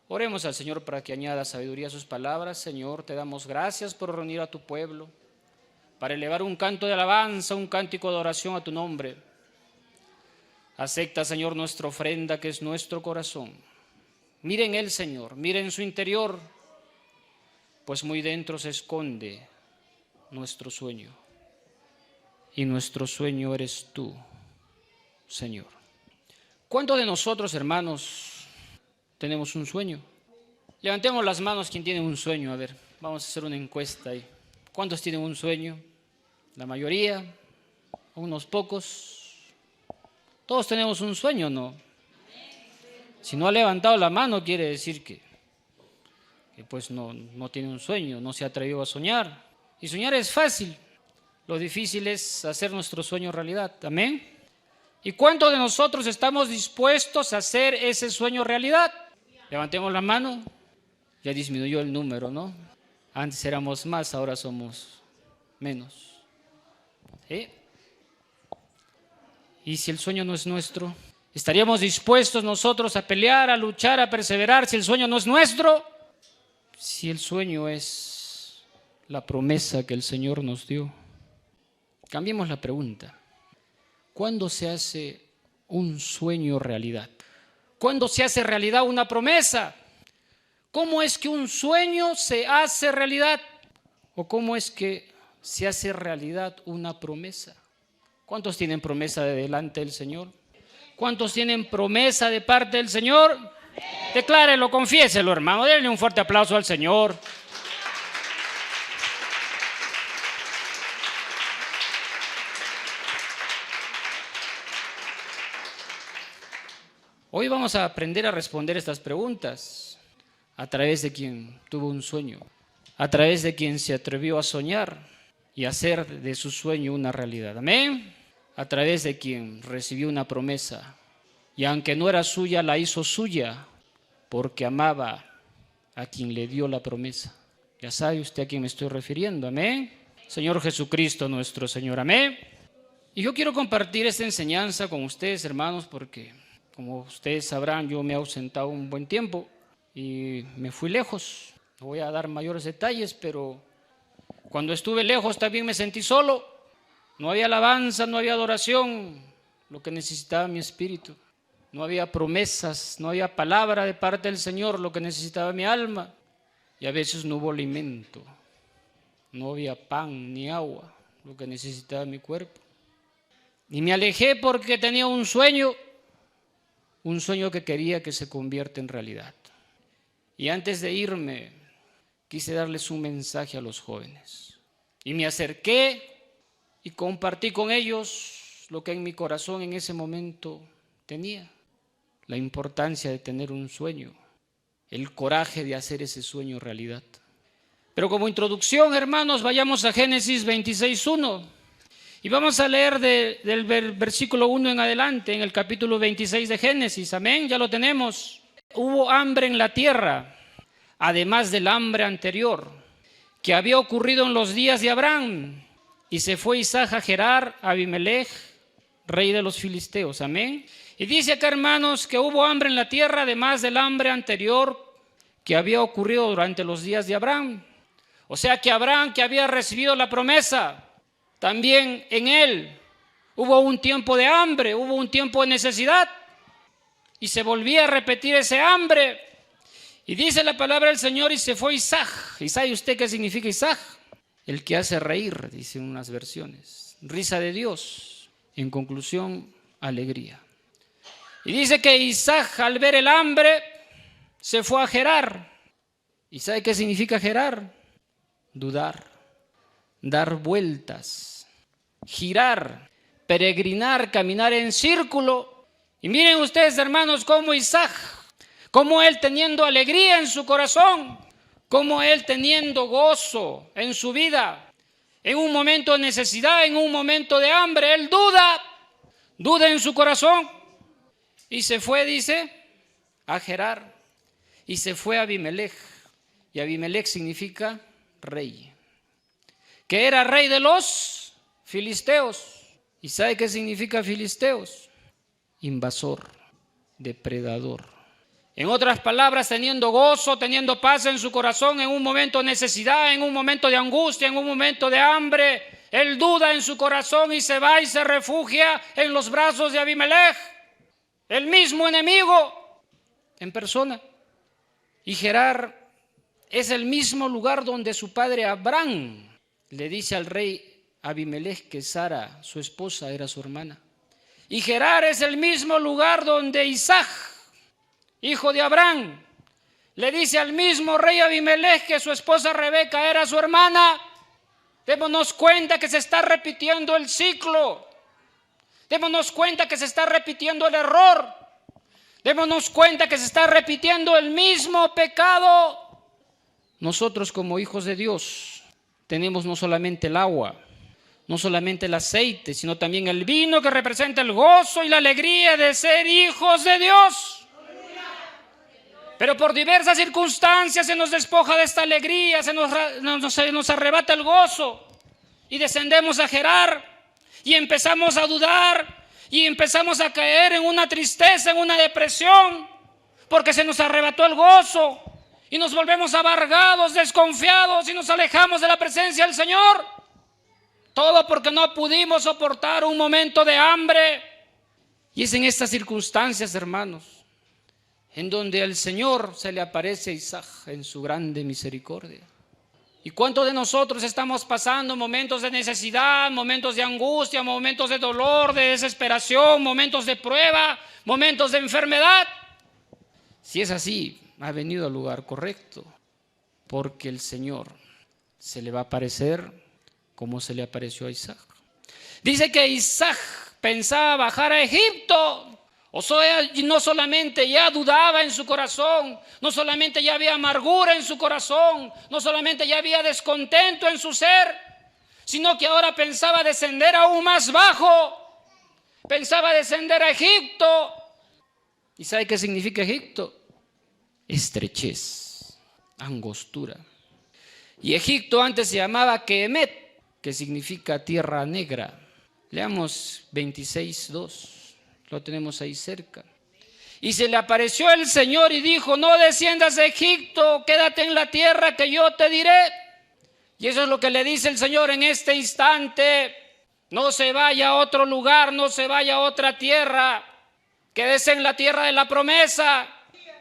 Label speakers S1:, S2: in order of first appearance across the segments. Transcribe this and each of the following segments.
S1: Oremos al Señor para que añada sabiduría a sus palabras. Señor, te damos gracias por reunir a tu pueblo, para elevar un canto de alabanza, un cántico de oración a tu nombre. Acepta, Señor, nuestra ofrenda, que es nuestro corazón. Mire en él, Señor, mire en su interior, pues muy dentro se esconde nuestro sueño. Y nuestro sueño eres tú, Señor. ¿Cuántos de nosotros, hermanos, tenemos un sueño? Levantemos las manos quien tiene un sueño. A ver, vamos a hacer una encuesta ahí. ¿Cuántos tienen un sueño? ¿La mayoría? ¿Unos pocos? Todos tenemos un sueño, ¿no? Si no ha levantado la mano, quiere decir que pues no tiene un sueño, no se ha atrevido a soñar. Y soñar es fácil. Lo difícil es hacer nuestro sueño realidad. ¿Amén? ¿Y cuántos de nosotros estamos dispuestos a hacer ese sueño realidad? Levantemos la mano. Ya disminuyó el número, ¿no? Antes éramos más, ahora somos menos. ¿Sí? ¿Y si el sueño no es nuestro? ¿Estaríamos dispuestos nosotros a pelear, a luchar, a perseverar si el sueño no es nuestro? Si el sueño es la promesa que el Señor nos dio. Cambiemos la pregunta. ¿Cuándo se hace un sueño realidad? ¿Cuándo se hace realidad una promesa? ¿Cómo es que un sueño se hace realidad? ¿O cómo es que se hace realidad una promesa? ¿Cuántos tienen promesa de delante del Señor? ¿Cuántos tienen promesa de parte del Señor? Declárelo, confiéselo, hermano. Denle un fuerte aplauso al Señor. Hoy vamos a aprender a responder estas preguntas a través de quien tuvo un sueño, a través de quien se atrevió a soñar y hacer de su sueño una realidad. Amén. A través de quien recibió una promesa y aunque no era suya, la hizo suya porque amaba a quien le dio la promesa. Ya sabe usted a quién me estoy refiriendo. Amén. Señor Jesucristo nuestro Señor. Amén. Y yo quiero compartir esta enseñanza con ustedes, hermanos, porque como ustedes sabrán, yo me he ausentado un buen tiempo y me fui lejos. No voy a dar mayores detalles, pero cuando estuve lejos también me sentí solo. No había alabanza, no había adoración, lo que necesitaba mi espíritu. No había promesas, no había palabra de parte del Señor, lo que necesitaba mi alma. Y a veces no hubo alimento, no había pan ni agua, lo que necesitaba mi cuerpo. Y me alejé porque tenía un sueño que quería que se convierta en realidad. Y antes de irme, quise darles un mensaje a los jóvenes. Y me acerqué y compartí con ellos lo que en mi corazón en ese momento tenía. La importancia de tener un sueño, el coraje de hacer ese sueño realidad. Pero como introducción, hermanos, vayamos a Génesis 26:1. Y vamos a leer del versículo 1 en adelante, en el capítulo 26 de Génesis. Amén, ya lo tenemos. Hubo hambre en la tierra, además del hambre anterior, que había ocurrido en los días de Abraham. Y se fue Isaac a Gerar, a Abimelech, rey de los filisteos. Amén. Y dice acá, hermanos, que hubo hambre en la tierra, además del hambre anterior que había ocurrido durante los días de Abraham. O sea que Abraham, que había recibido la promesa, también en él hubo un tiempo de hambre, hubo un tiempo de necesidad y se volvía a repetir ese hambre. Y dice la palabra del Señor, y se fue Isaac. ¿Y sabe usted qué significa Isaac? El que hace reír, dicen unas versiones. Risa de Dios. En conclusión, alegría. Y dice que Isaac, al ver el hambre, se fue a Gerar. ¿Y sabe qué significa Gerar? Dudar, dar vueltas, girar, peregrinar, caminar en círculo. Y miren ustedes, hermanos, cómo Isaac, cómo él teniendo alegría en su corazón, cómo él teniendo gozo en su vida, en un momento de necesidad, en un momento de hambre, él duda en su corazón. Y se fue, dice, a Gerar. Y se fue a Abimelech. Y Abimelech significa rey. Que era rey de los filisteos. ¿Y sabe qué significa filisteos? Invasor, depredador. En otras palabras, teniendo gozo, teniendo paz en su corazón en un momento de necesidad, en un momento de angustia, en un momento de hambre. Él duda en su corazón y se va y se refugia en los brazos de Abimelech, el mismo enemigo en persona. Y Gerar es el mismo lugar donde su padre Abraham le dice al rey Abimelech que Sara, su esposa, era su hermana. Y Gerar es el mismo lugar donde Isaac, hijo de Abraham, le dice al mismo rey Abimelech que su esposa Rebeca era su hermana. Démonos cuenta que se está repitiendo el ciclo. Démonos cuenta que se está repitiendo el error. Démonos cuenta que se está repitiendo el mismo pecado. Nosotros como hijos de Dios tenemos no solamente el agua, no solamente el aceite, sino también el vino que representa el gozo y la alegría de ser hijos de Dios. Pero por diversas circunstancias se nos despoja de esta alegría, se nos arrebata el gozo y descendemos a Gerar y empezamos a dudar y empezamos a caer en una tristeza, en una depresión, porque se nos arrebató el gozo y nos volvemos amargados, desconfiados y nos alejamos de la presencia del Señor. Todo porque no pudimos soportar un momento de hambre. Y es en estas circunstancias, hermanos, en donde al Señor se le aparece a Isaac en su grande misericordia. ¿Y cuántos de nosotros estamos pasando momentos de necesidad, momentos de angustia, momentos de dolor, de desesperación, momentos de prueba, momentos de enfermedad? Si es así, ha venido al lugar correcto, porque el Señor se le va a aparecer como se le apareció a Isaac. Dice que Isaac pensaba bajar a Egipto. O sea, no solamente ya dudaba en su corazón, no solamente ya había amargura en su corazón, no solamente ya había descontento en su ser, sino que ahora pensaba descender aún más bajo, pensaba descender a Egipto. ¿Y sabe qué significa Egipto? Estrechez, angostura. Y Egipto antes se llamaba Kemet, que significa tierra negra. Leamos 26:2. Lo tenemos ahí cerca. Y se le apareció el Señor y dijo: no desciendas a Egipto, quédate en la tierra que yo te diré. Y eso es lo que le dice el Señor en este instante. No se vaya a otro lugar, no se vaya a otra tierra. Quédese en la tierra de la promesa,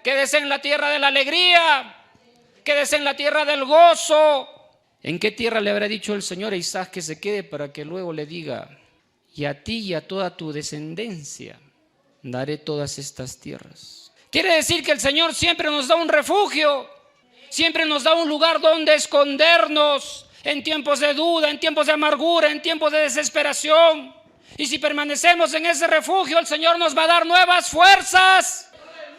S1: quédese en la tierra de la alegría, quédese en la tierra del gozo. ¿En qué tierra le habrá dicho el Señor a Isaac que se quede para que luego le diga: y a ti y a toda tu descendencia daré todas estas tierras? Quiere decir que el Señor siempre nos da un refugio, siempre nos da un lugar donde escondernos en tiempos de duda, en tiempos de amargura, en tiempos de desesperación. Y si permanecemos en ese refugio, el Señor nos va a dar nuevas fuerzas.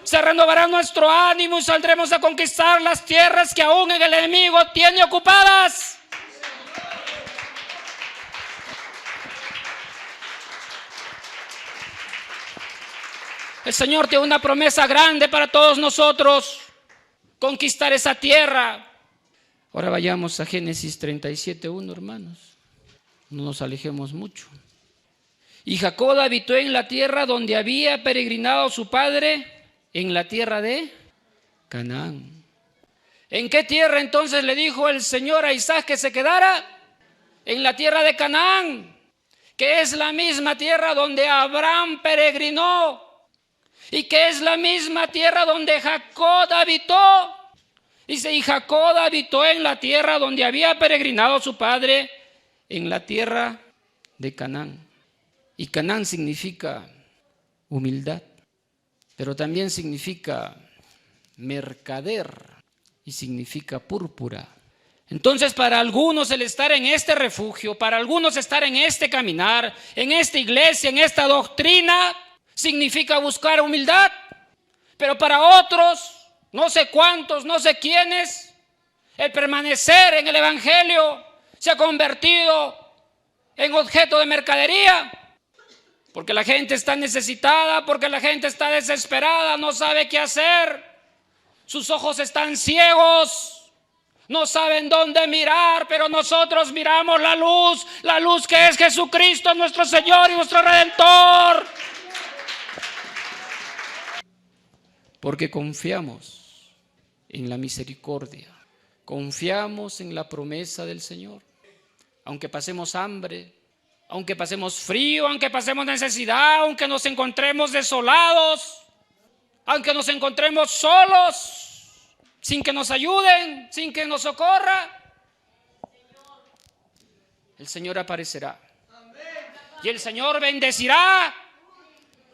S1: Se renovará nuestro ánimo y saldremos a conquistar las tierras que aún el enemigo tiene ocupadas. El Señor tiene una promesa grande para todos nosotros: conquistar esa tierra. Ahora vayamos a Génesis 37:1, hermanos. No nos alejemos mucho. Y Jacob habitó en la tierra donde había peregrinado su padre, en la tierra de Canaán. ¿En qué tierra entonces le dijo el Señor a Isaac que se quedara? En la tierra de Canaán, que es la misma tierra donde Abraham peregrinó y que es la misma tierra donde Jacob habitó. Dice: y Jacob habitó en la tierra donde había peregrinado su padre, en la tierra de Canaán. Y Canaán significa humildad, pero también significa mercader y significa púrpura. Entonces, para algunos el estar en este refugio, para algunos estar en este caminar, en esta iglesia, en esta doctrina, significa buscar humildad. Pero para otros, no sé cuántos, no sé quiénes, el permanecer en el evangelio se ha convertido en objeto de mercadería. Porque la gente está necesitada, porque la gente está desesperada, no sabe qué hacer. Sus ojos están ciegos, no saben dónde mirar, pero nosotros miramos la luz que es Jesucristo, nuestro Señor y nuestro Redentor. porque confiamos en la misericordia, confiamos en la promesa del Señor. Aunque pasemos hambre, aunque pasemos frío, aunque pasemos necesidad, aunque nos encontremos desolados, aunque nos encontremos solos, sin que nos ayuden, sin que nos socorra, el Señor aparecerá. Y el Señor bendecirá,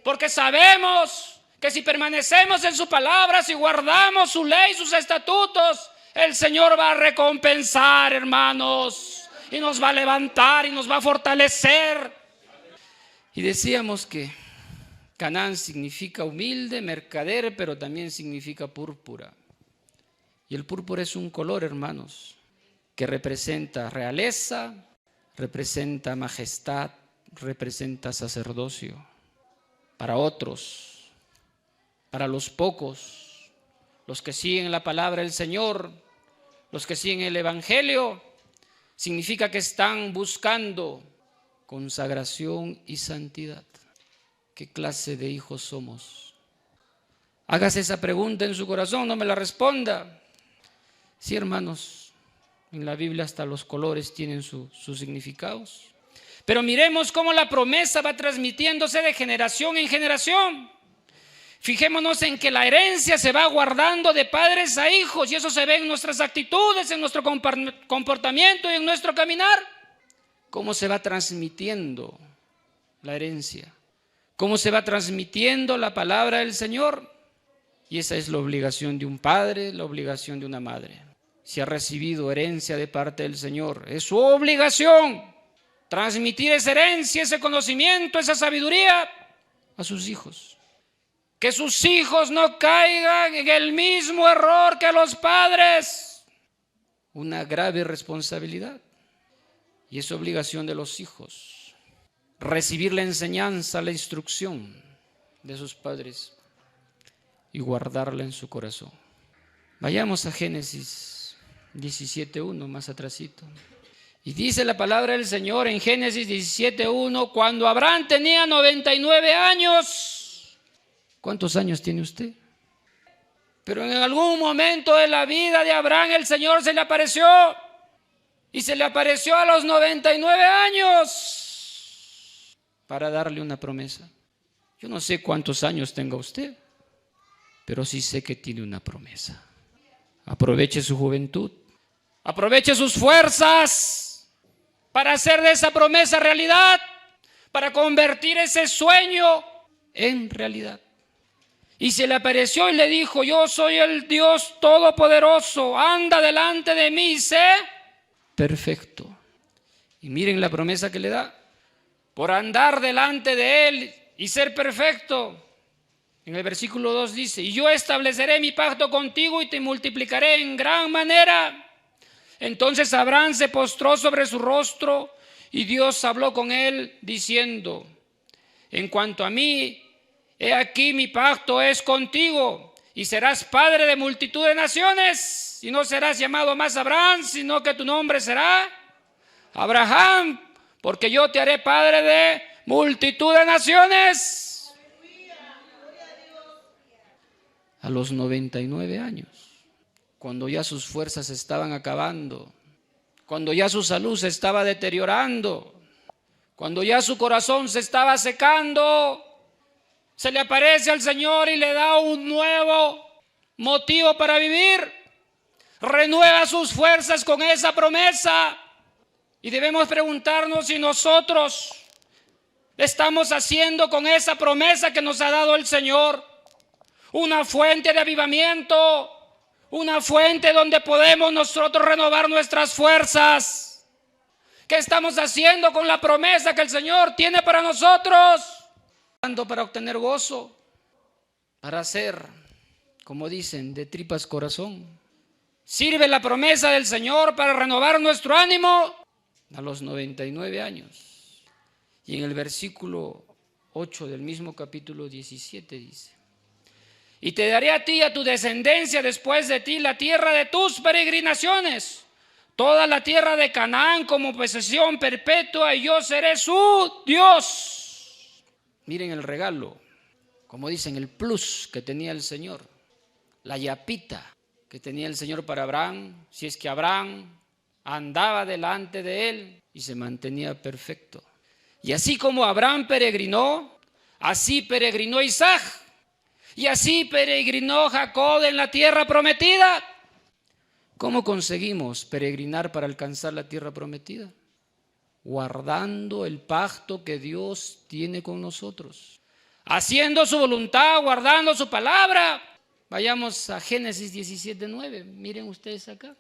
S1: porque sabemos que si permanecemos en su palabra, si guardamos su ley, sus estatutos, el Señor va a recompensar, hermanos, y nos va a levantar y nos va a fortalecer. Y decíamos que Canaán significa humilde, mercader, pero también significa púrpura. Y el púrpura es un color, hermanos, que representa realeza, representa majestad, representa sacerdocio. Para otros, para los pocos, los que siguen la palabra del Señor, los que siguen el Evangelio, significa que están buscando consagración y santidad. ¿Qué clase de hijos somos? Hágase esa pregunta en su corazón, no me la responda. Sí, hermanos, en la Biblia hasta los colores tienen sus significados. Pero miremos cómo la promesa va transmitiéndose de generación en generación. Fijémonos en que la herencia se va guardando de padres a hijos, y eso se ve en nuestras actitudes, en nuestro comportamiento y en nuestro caminar. Cómo se va transmitiendo la herencia, cómo se va transmitiendo la palabra del Señor. Y esa es la obligación de un padre, la obligación de una madre. Si ha recibido herencia de parte del Señor, es su obligación transmitir esa herencia, ese conocimiento, esa sabiduría a sus hijos. Que sus hijos no caigan en el mismo error que los padres. Una grave responsabilidad. Y es obligación de los hijos recibir la enseñanza, la instrucción de sus padres y guardarla en su corazón. Vayamos a Génesis 17:1, más atrasito. Y dice la palabra del Señor en Génesis 17:1, cuando Abraham tenía 99 años. ¿Cuántos años tiene usted? Pero en algún momento de la vida de Abraham el Señor se le apareció. Y se le apareció a los 99 años para darle una promesa. Yo no sé cuántos años tenga usted, pero sí sé que tiene una promesa. Aproveche su juventud, aproveche sus fuerzas para hacer de esa promesa realidad, para convertir ese sueño en realidad. Y se le apareció y le dijo: yo soy el Dios Todopoderoso, anda delante de mí y sé perfecto. Y miren la promesa que le da: por andar delante de él y ser perfecto. En el versículo 2 dice: y yo estableceré mi pacto contigo y te multiplicaré en gran manera. Entonces Abraham se postró sobre su rostro y Dios habló con él diciendo: en cuanto a mí, he aquí mi pacto es contigo y serás padre de multitud de naciones. Y no serás llamado más Abraham, sino que tu nombre será Abraham, porque yo te haré padre de multitud de naciones. A los 99 años, cuando ya sus fuerzas se estaban acabando, cuando ya su salud se estaba deteriorando, cuando ya su corazón se estaba secando, se le aparece al Señor y le da un nuevo motivo para vivir. Renueva sus fuerzas con esa promesa. Y debemos preguntarnos si nosotros estamos haciendo con esa promesa que nos ha dado el Señor una fuente de avivamiento, una fuente donde podemos nosotros renovar nuestras fuerzas. ¿Qué estamos haciendo con la promesa que el Señor tiene para nosotros? Para obtener gozo, para hacer, como dicen, de tripas corazón. Sirve la promesa del Señor para renovar nuestro ánimo a los 99 años. Y en el versículo 8 del mismo capítulo 17 dice: y te daré a ti y a tu descendencia después de ti la tierra de tus peregrinaciones, toda la tierra de Canaán como posesión perpetua, y yo seré su Dios. Miren el regalo, como dicen, el plus que tenía el Señor. la yapita que tenía el Señor para Abraham, si es que Abraham andaba delante de él y se mantenía perfecto. Y así como Abraham peregrinó, así peregrinó Isaac, y así peregrinó Jacob en la tierra prometida. ¿Cómo conseguimos peregrinar para alcanzar la tierra prometida? Guardando el pacto que Dios tiene con nosotros, haciendo su voluntad, guardando su palabra. Vayamos a Génesis 17:9. Miren ustedes acá.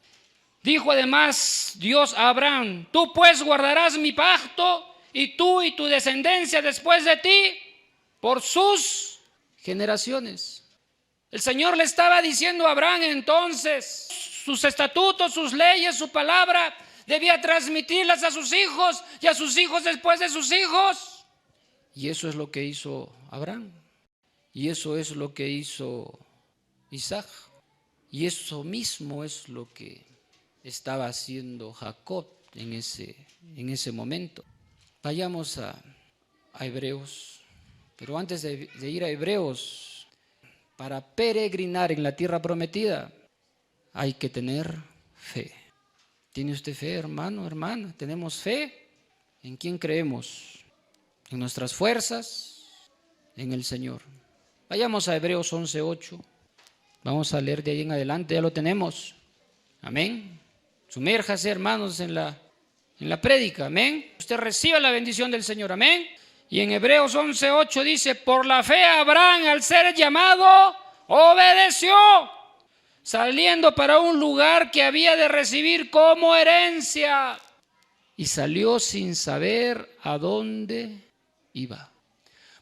S1: Dijo además Dios a Abraham: tú pues guardarás mi pacto, y tú y tu descendencia después de ti, por sus generaciones. El Señor le estaba diciendo a Abraham entonces sus estatutos, sus leyes, su palabra, debía transmitirlas a sus hijos y a sus hijos después de sus hijos. Y eso es lo que hizo Abraham. Y eso es lo que hizo Isaac. Y eso mismo es lo que estaba haciendo Jacob en ese momento. Vayamos a Hebreos. Pero antes de ir a Hebreos, para peregrinar en la tierra prometida, hay que tener fe. ¿Tiene usted fe, hermano, hermana? ¿Tenemos fe? ¿En quién creemos? ¿En nuestras fuerzas? En el Señor. Vayamos a Hebreos 11:8. Vamos a leer de ahí en adelante, ya lo tenemos. Amén. Sumérjase, hermanos, en la prédica. Amén. Usted reciba la bendición del Señor. Amén. Y en Hebreos 11:8 dice: por la fe Abraham, al ser llamado, obedeció, saliendo para un lugar que había de recibir como herencia, y salió sin saber a dónde iba.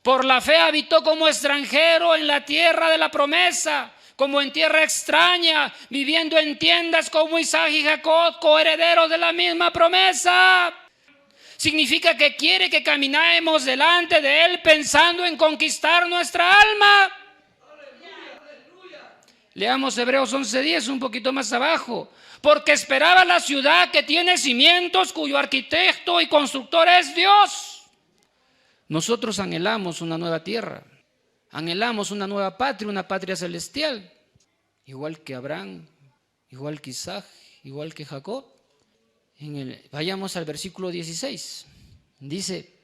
S1: Por la fe habitó como extranjero en la tierra de la promesa, como en tierra extraña, viviendo en tiendas como Isaac y Jacob, coherederos de la misma promesa. Significa que quiere que caminemos delante de Él pensando en conquistar nuestra alma. Leamos Hebreos 11:10 un poquito más abajo. Porque esperaba la ciudad que tiene cimientos, cuyo arquitecto y constructor es Dios. Nosotros anhelamos una nueva tierra, anhelamos una nueva patria, una patria celestial, igual que Abraham, igual que Isaac, igual que Jacob. Vayamos al versículo 16. Dice: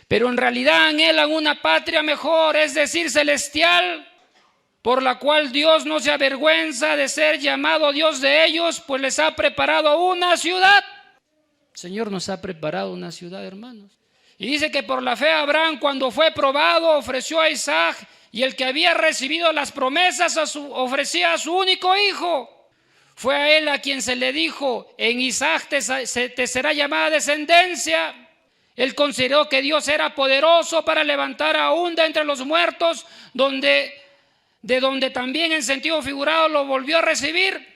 S1: pero en realidad anhelan una patria mejor, es decir, celestial, por la cual Dios no se avergüenza de ser llamado Dios de ellos, pues les ha preparado una ciudad. El Señor nos ha preparado una ciudad, hermanos. Y dice que por la fe Abraham, cuando fue probado, ofreció a Isaac, y el que había recibido las promesas ofrecía a su único hijo. Fue a él a quien se le dijo: en Isaac te será llamada descendencia. Él consideró que Dios era poderoso para levantar aún de entre los muertos, de donde también en sentido figurado lo volvió a recibir.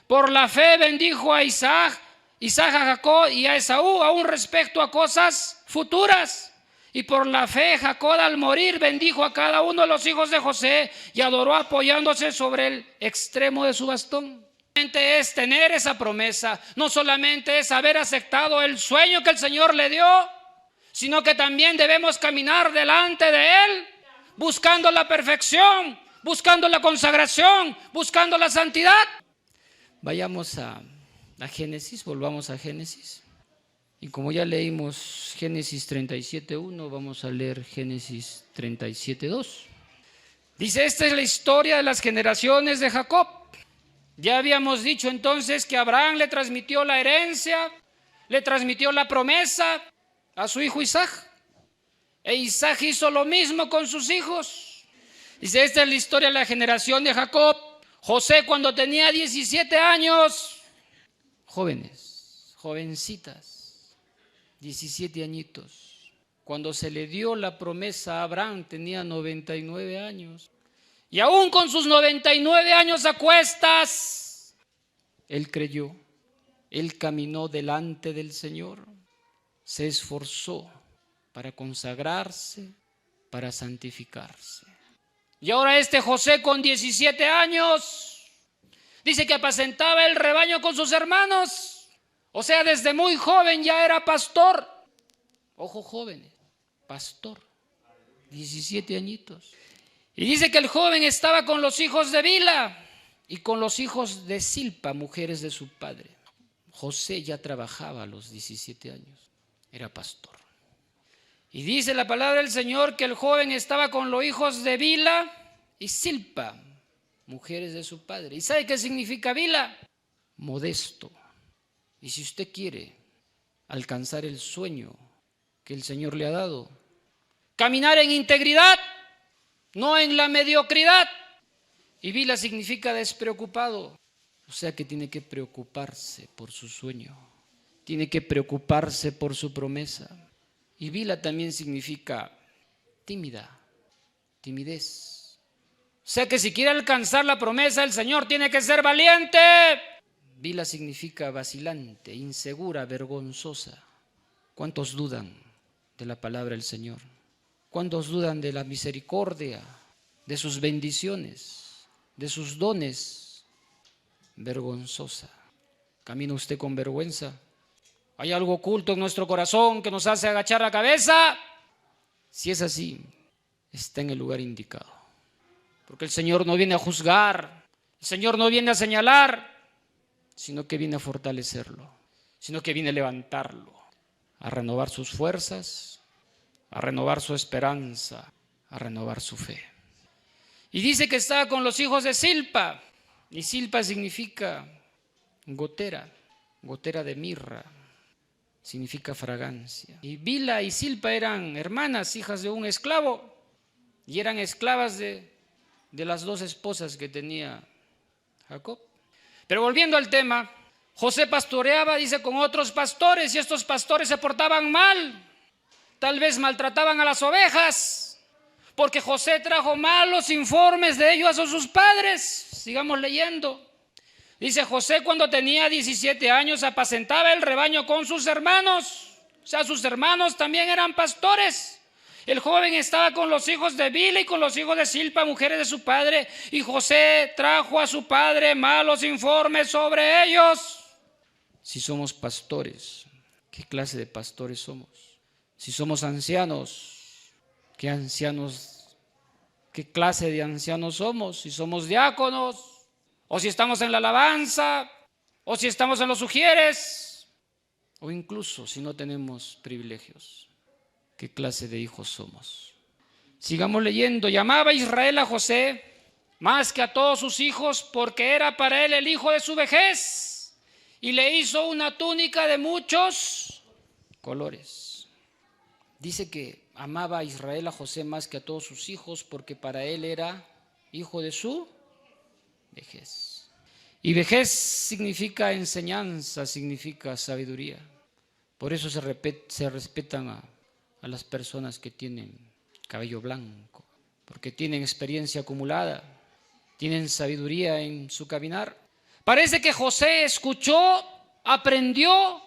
S1: Por la fe bendijo a Isaac a Jacob y a Esaú, aún respecto a cosas futuras. Y por la fe Jacob, al morir, bendijo a cada uno de los hijos de José y adoró apoyándose sobre el extremo de su bastón. Es tener esa promesa, no solamente es haber aceptado el sueño que el Señor le dio, sino que también debemos caminar delante de Él, buscando la perfección, buscando la consagración, buscando la santidad. Vayamos a Génesis, volvamos a Génesis. Y como ya leímos Génesis 37:1, vamos a leer Génesis 37:2. Dice: esta es la historia de las generaciones de Jacob. Ya habíamos dicho entonces que Abraham le transmitió la herencia, le transmitió la promesa a su hijo Isaac. E Isaac hizo lo mismo con sus hijos. Dice: esta es la historia de la generación de Jacob. José, cuando tenía 17 años, jovencitas, 17 añitos. Cuando se le dio la promesa a Abraham, tenía 99 años. Y aún con sus 99 años a cuestas, él creyó, él caminó delante del Señor, se esforzó para consagrarse, para santificarse. Y ahora este José, con 17 años, dice que apacentaba el rebaño con sus hermanos. O sea, desde muy joven ya era pastor. Ojo, jóvenes, pastor, 17 añitos. Y dice que el joven estaba con los hijos de Bilha y con los hijos de Zilpa, mujeres de su padre. José ya trabajaba a los 17 años, era pastor. Y dice la palabra del Señor que el joven estaba con los hijos de Bilha y Zilpa, mujeres de su padre. ¿Y sabe qué significa Bilha? Modesto. Y si usted quiere alcanzar el sueño que el Señor le ha dado, caminar en integridad, no en la mediocridad. Y Bilha significa despreocupado. O sea que tiene que preocuparse por su sueño, tiene que preocuparse por su promesa. Y Bilha también significa tímida, timidez. O sea que si quiere alcanzar la promesa del Señor tiene que ser valiente. Bilha significa vacilante, insegura, vergonzosa. ¿Cuántos dudan de la palabra del Señor? ¿Cuántos dudan de la misericordia, de sus bendiciones, de sus dones? Vergonzosa. ¿Camina usted con vergüenza? ¿Hay algo oculto en nuestro corazón que nos hace agachar la cabeza? Si es así, está en el lugar indicado. Porque el Señor no viene a juzgar, el Señor no viene a señalar, sino que viene a fortalecerlo, sino que viene a levantarlo, a renovar sus fuerzas, a renovar su esperanza, a renovar su fe. Y dice que estaba con los hijos de Zilpa, y Zilpa significa gotera, gotera de mirra, significa fragancia. Y Bilha y Zilpa eran hermanas, hijas de un esclavo, y eran esclavas de las dos esposas que tenía Jacob. Pero volviendo al tema, José pastoreaba, dice, con otros pastores, y estos pastores se portaban mal, tal vez maltrataban a las ovejas, porque José trajo malos informes de ellos a sus padres. Sigamos leyendo. Dice, José cuando tenía 17 años apacentaba el rebaño con sus hermanos. O sea, sus hermanos también eran pastores. El joven estaba con los hijos de Bilha y con los hijos de Zilpa, mujeres de su padre. Y José trajo a su padre malos informes sobre ellos. Si somos pastores, ¿qué clase de pastores somos? Si somos ancianos, ¿qué clase de ancianos somos? Si somos diáconos, o si estamos en la alabanza, o si estamos en los sugieres, o incluso si no tenemos privilegios, ¿qué clase de hijos somos? Sigamos leyendo. Llamaba Israel a José más que a todos sus hijos, porque era para él el hijo de su vejez, y le hizo una túnica de muchos colores. Dice que amaba a Israel a José más que a todos sus hijos, porque para él era hijo de su vejez. Y vejez significa enseñanza, significa sabiduría. Por eso se respetan a las personas que tienen cabello blanco, porque tienen experiencia acumulada, tienen sabiduría en su caminar. Parece que José escuchó, aprendió,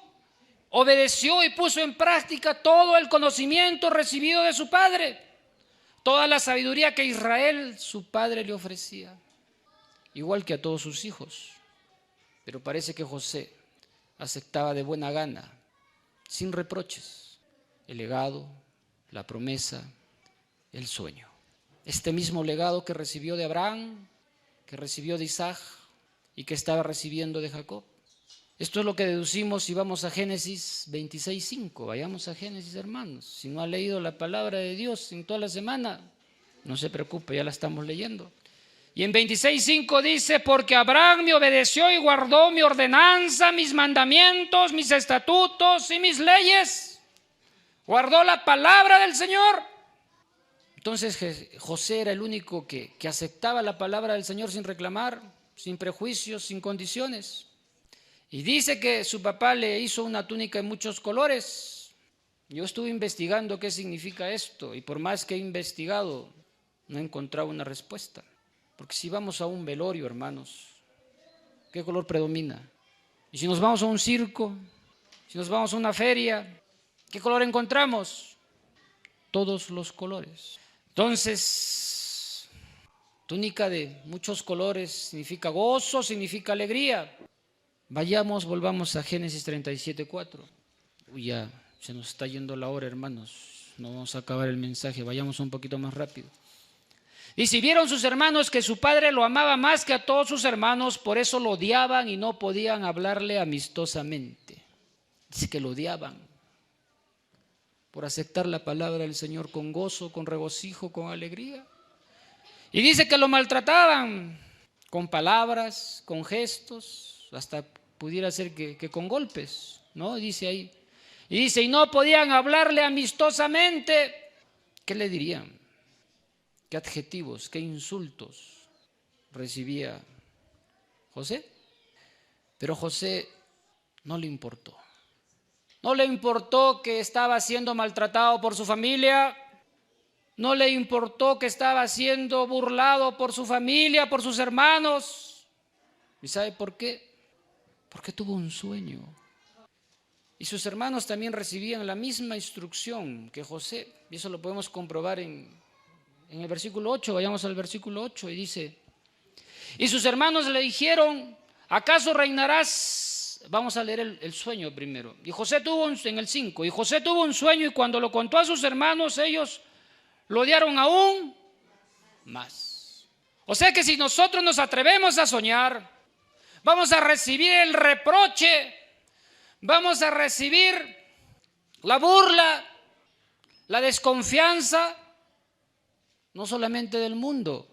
S1: obedeció y puso en práctica todo el conocimiento recibido de su padre, toda la sabiduría que Israel, su padre, le ofrecía, igual que a todos sus hijos. Pero parece que José aceptaba de buena gana, sin reproches, el legado, la promesa, el sueño. Este mismo legado que recibió de Abraham, que recibió de Isaac y que estaba recibiendo de Jacob. Esto es lo que deducimos si vamos a Génesis 26:5. Vayamos a Génesis, hermanos. Si no ha leído la palabra de Dios en toda la semana, no se preocupe, ya la estamos leyendo. Y en 26:5 dice, porque Abraham me obedeció y guardó mi ordenanza, mis mandamientos, mis estatutos y mis leyes. Guardó la palabra del Señor. Entonces José era el único que aceptaba la palabra del Señor sin reclamar, sin prejuicios, sin condiciones. Y dice que su papá le hizo una túnica de muchos colores. Yo estuve investigando qué significa esto, y por más que he investigado, no he encontrado una respuesta. Porque si vamos a un velorio, hermanos, ¿qué color predomina? Y si nos vamos a un circo, si nos vamos a una feria, ¿qué color encontramos? Todos los colores. Entonces, túnica de muchos colores significa gozo, significa alegría. Volvamos a Génesis 37:4. Ya se nos está yendo la hora, hermanos. No vamos a acabar el mensaje, vayamos un poquito más rápido. Y si vieron sus hermanos que su padre lo amaba más que a todos sus hermanos, por eso lo odiaban y no podían hablarle amistosamente. Dice que lo odiaban por aceptar la palabra del Señor con gozo, con regocijo, con alegría. Y dice que lo maltrataban con palabras, con gestos, hasta pudiera ser que con golpes, ¿no? Dice ahí. Y dice, y no podían hablarle amistosamente. ¿Qué le dirían? ¿Qué adjetivos, qué insultos recibía José? Pero José no le importó. No le importó que estaba siendo maltratado por su familia. No le importó que estaba siendo burlado por su familia, por sus hermanos. ¿Y sabe por qué? Porque tuvo un sueño. Y sus hermanos también recibían la misma instrucción que José. Y eso lo podemos comprobar en el versículo 8. Vayamos al versículo 8 y dice: y sus hermanos le dijeron, ¿acaso reinarás? Vamos a leer el sueño primero. Y José tuvo, en el 5, y José tuvo un sueño y cuando lo contó a sus hermanos, ellos lo odiaron aún más. O sea que si nosotros nos atrevemos a soñar, vamos a recibir el reproche, vamos a recibir la burla, la desconfianza, no solamente del mundo,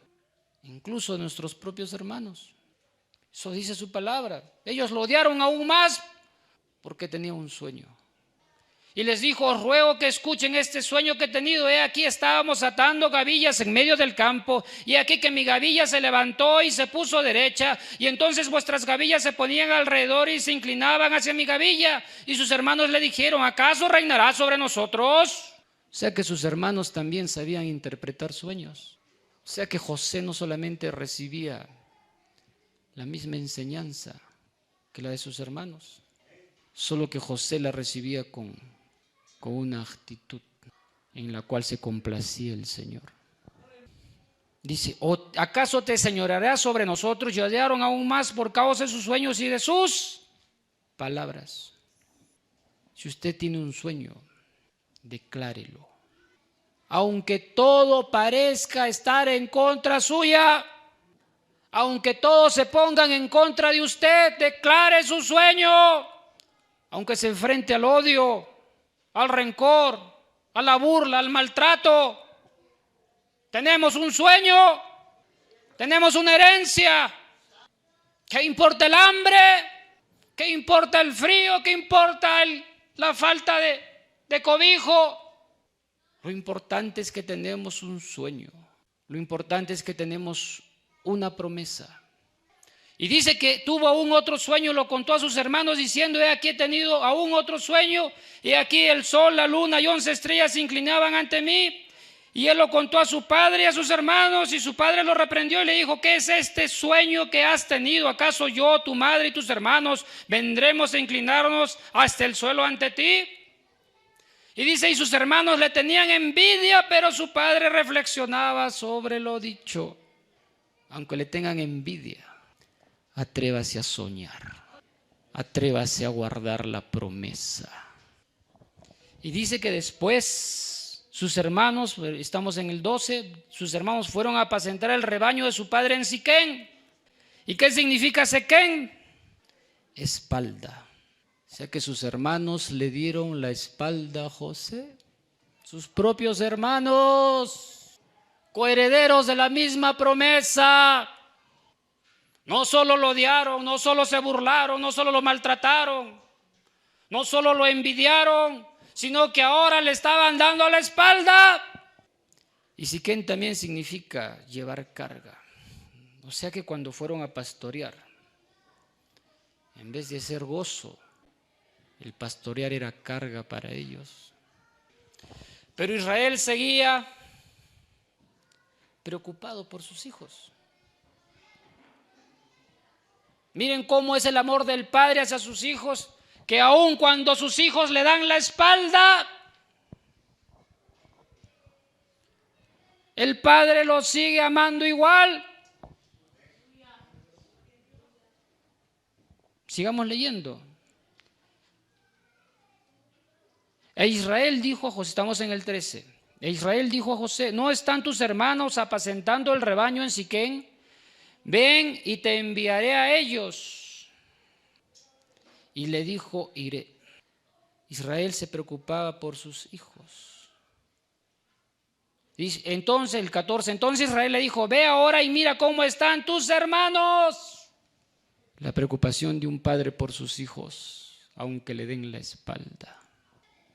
S1: incluso de nuestros propios hermanos. Eso dice su palabra. Ellos lo odiaron aún más porque tenía un sueño. Y les dijo, os ruego que escuchen este sueño que he tenido. He aquí estábamos atando gavillas en medio del campo, y aquí que mi gavilla se levantó y se puso derecha, y entonces vuestras gavillas se ponían alrededor y se inclinaban hacia mi gavilla. Y sus hermanos le dijeron, ¿acaso reinará sobre nosotros? O sea que sus hermanos también sabían interpretar sueños. O sea que José no solamente recibía la misma enseñanza que la de sus hermanos, solo que José la recibía con una actitud en la cual se complacía el Señor. Dice, ¿o acaso te señorearás sobre nosotros? Y odiaron aún más por causa de sus sueños y de sus palabras. Si usted tiene un sueño, declárelo. Aunque todo parezca estar en contra suya, aunque todos se pongan en contra de usted, declare su sueño. Aunque se enfrente al odio, al rencor, a la burla, al maltrato. Tenemos un sueño, tenemos una herencia. ¿Qué importa el hambre? ¿Qué importa el frío? ¿Qué importa la falta de cobijo? Lo importante es que tenemos un sueño. Lo importante es que tenemos una promesa. Y dice que tuvo aún otro sueño, lo contó a sus hermanos diciendo, he aquí he tenido aún otro sueño, y aquí el sol, la luna y 11 estrellas se inclinaban ante mí. Y él lo contó a su padre y a sus hermanos, y su padre lo reprendió y le dijo, ¿qué es este sueño que has tenido? ¿Acaso yo, tu madre y tus hermanos vendremos a inclinarnos hasta el suelo ante ti? Y dice, y sus hermanos le tenían envidia, pero su padre reflexionaba sobre lo dicho. Aunque le tengan envidia, atrévase a soñar, atrévase a guardar la promesa. Y dice que después sus hermanos, estamos en el 12, sus hermanos fueron a apacentar el rebaño de su padre en Siquén. ¿Y qué significa Siquén? Espalda. O sea que sus hermanos le dieron la espalda a José, sus propios hermanos, coherederos de la misma promesa. No solo lo odiaron, no solo se burlaron, no solo lo maltrataron, no solo lo envidiaron, sino que ahora le estaban dando la espalda. Y Siquén también significa llevar carga. O sea que cuando fueron a pastorear, en vez de ser gozo, el pastorear era carga para ellos. Pero Israel seguía preocupado por sus hijos. Miren cómo es el amor del padre hacia sus hijos, que aun cuando sus hijos le dan la espalda, el padre los sigue amando igual. Sigamos leyendo. E Israel dijo a José, estamos en el 13, E Israel dijo a José: ¿no están tus hermanos apacentando el rebaño en Siquén? Ven y te enviaré a ellos. Y le dijo: iré. Israel se preocupaba por sus hijos. Entonces, el 14, entonces Israel le dijo: ve ahora y mira cómo están tus hermanos. La preocupación de un padre por sus hijos, aunque le den la espalda,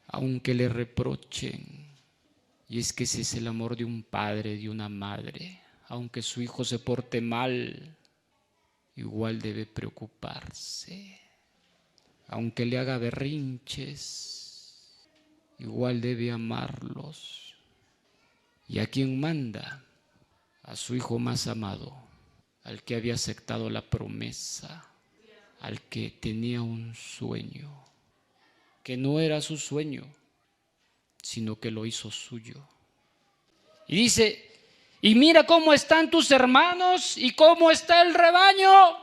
S1: aunque le reprochen. Y es que ese es el amor de un padre, de una madre. Aunque su hijo se porte mal, igual debe preocuparse. Aunque le haga berrinches, igual debe amarlos. ¿Y a quién manda? A su hijo más amado, al que había aceptado la promesa, al que tenía un sueño, que no era su sueño, sino que lo hizo suyo. Y dice: y mira cómo están tus hermanos y cómo está el rebaño,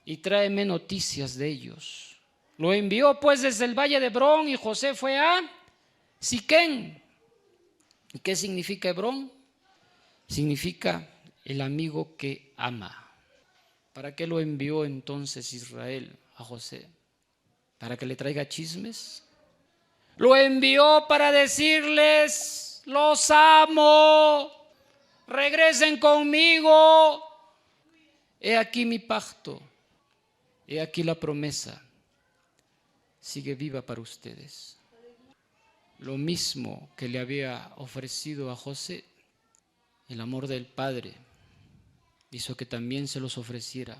S1: y tráeme noticias de ellos. Lo envió pues desde el valle de Hebrón, y José fue a Siquén. ¿Y qué significa Hebrón? Significa el amigo que ama. ¿Para qué lo envió entonces Israel a José? ¿Para que le traiga chismes? Lo envió para decirles: los amo, regresen conmigo. He aquí mi pacto, he aquí la promesa, sigue viva para ustedes. Lo mismo que le había ofrecido a José, el amor del Padre hizo que también se los ofreciera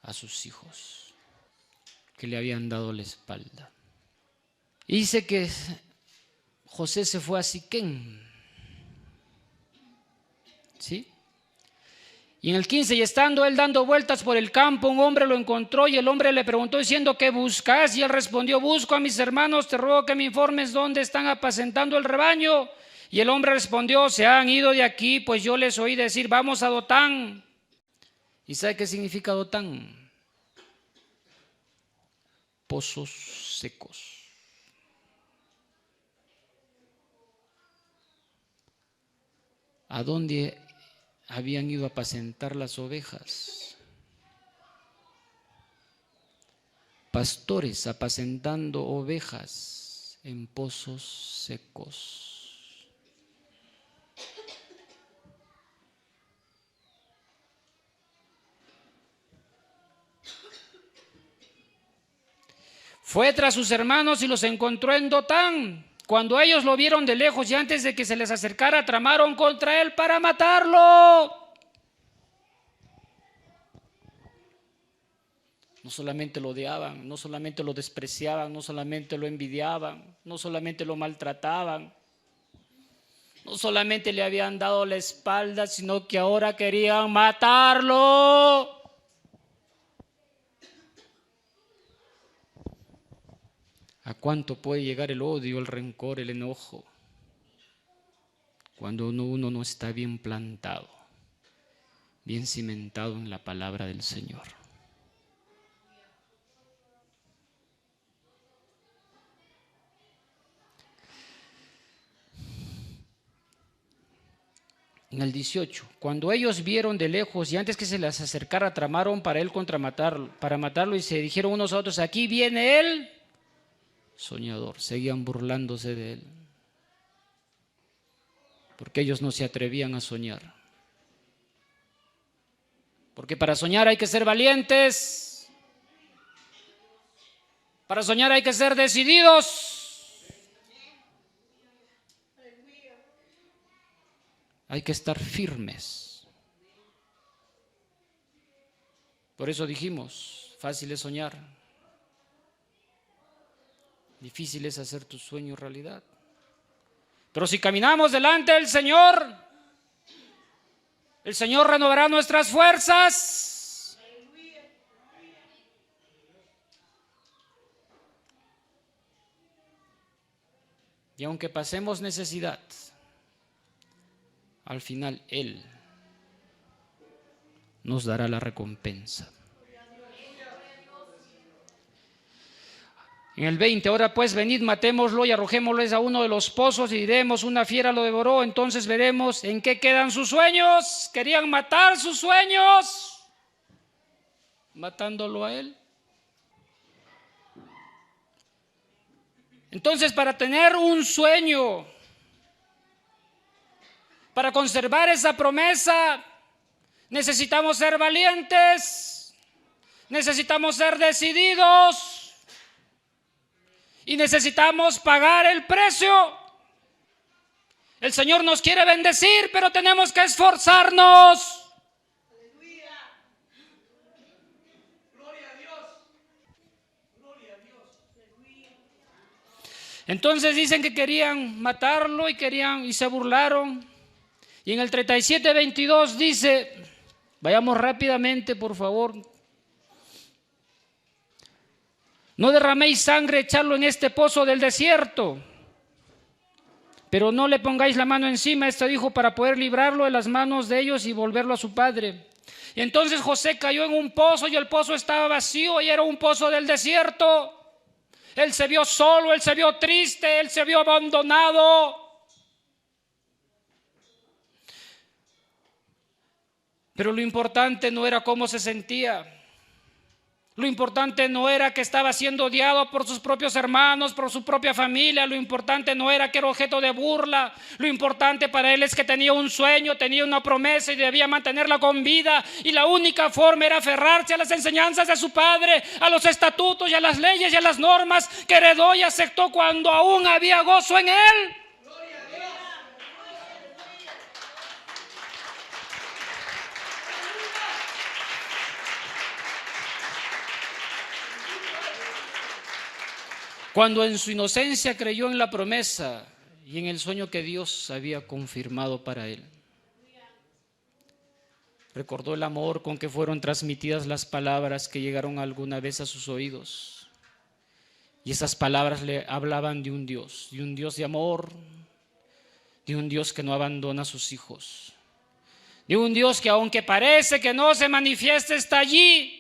S1: a sus hijos, que le habían dado la espalda. Y dice que José se fue a Siquén, ¿sí? Y en el 15, y estando él dando vueltas por el campo, un hombre lo encontró, y el hombre le preguntó diciendo: ¿qué buscas? Y él respondió: busco a mis hermanos, te ruego que me informes dónde están apacentando el rebaño. Y el hombre respondió: se han ido de aquí, pues yo les oí decir: vamos a Dotán. ¿Y sabe qué significa Dotán? Pozos secos. ¿A dónde habían ido a apacentar las ovejas? Pastores apacentando ovejas en pozos secos. Fue tras sus hermanos y los encontró en Dotán. Cuando ellos lo vieron de lejos y antes de que se les acercara, tramaron contra él para matarlo. No solamente lo odiaban, no solamente lo despreciaban, no solamente lo envidiaban, no solamente lo maltrataban, no solamente le habían dado la espalda, sino que ahora querían matarlo. ¿A cuánto puede llegar el odio, el rencor, el enojo? Cuando uno no está bien plantado, bien cimentado en la palabra del Señor. En el 18, cuando ellos vieron de lejos y antes que se les acercara, tramaron para él para matarlo, y se dijeron unos a otros: aquí viene él, soñador. Seguían burlándose de él, porque ellos no se atrevían a soñar. Porque para soñar hay que ser valientes, para soñar hay que ser decididos. Hay que estar firmes. Por eso dijimos: fácil es soñar, difícil es hacer tu sueño realidad. Pero si caminamos delante del Señor, el Señor renovará nuestras fuerzas. Y aunque pasemos necesidad, al final Él nos dará la recompensa. En el 20, ahora pues venid, matémoslo y arrojémoslo a uno de los pozos y diremos, una fiera lo devoró, entonces veremos en qué quedan sus sueños. Querían matar sus sueños, matándolo a él. Entonces, para tener un sueño, para conservar esa promesa, necesitamos ser valientes, necesitamos ser decididos y necesitamos pagar el precio. El Señor nos quiere bendecir, pero tenemos que esforzarnos. Aleluya. Gloria a Dios. Gloria a Dios. Entonces dicen que querían matarlo y se burlaron. Y en el 37:22 dice, vayamos rápidamente por favor. No derraméis sangre, echarlo en este pozo del desierto, pero no le pongáis la mano encima. Esto dijo para poder librarlo de las manos de ellos y volverlo a su padre. Y entonces José cayó en un pozo y el pozo estaba vacío y era un pozo del desierto. Él se vio solo, él se vio triste, él se vio abandonado. Pero lo importante no era cómo se sentía. Lo importante no era que estaba siendo odiado por sus propios hermanos, por su propia familia. Lo importante no era que era objeto de burla. Lo importante para él es que tenía un sueño, tenía una promesa y debía mantenerla con vida. Y la única forma era aferrarse a las enseñanzas de su padre, a los estatutos y a las leyes y a las normas que heredó y aceptó cuando aún había gozo en él. Cuando en su inocencia creyó en la promesa y en el sueño que Dios había confirmado para él. Recordó el amor con que fueron transmitidas las palabras que llegaron alguna vez a sus oídos. Y esas palabras le hablaban de un Dios de amor, de un Dios que no abandona a sus hijos, de un Dios que aunque parece que no se manifiesta, está allí.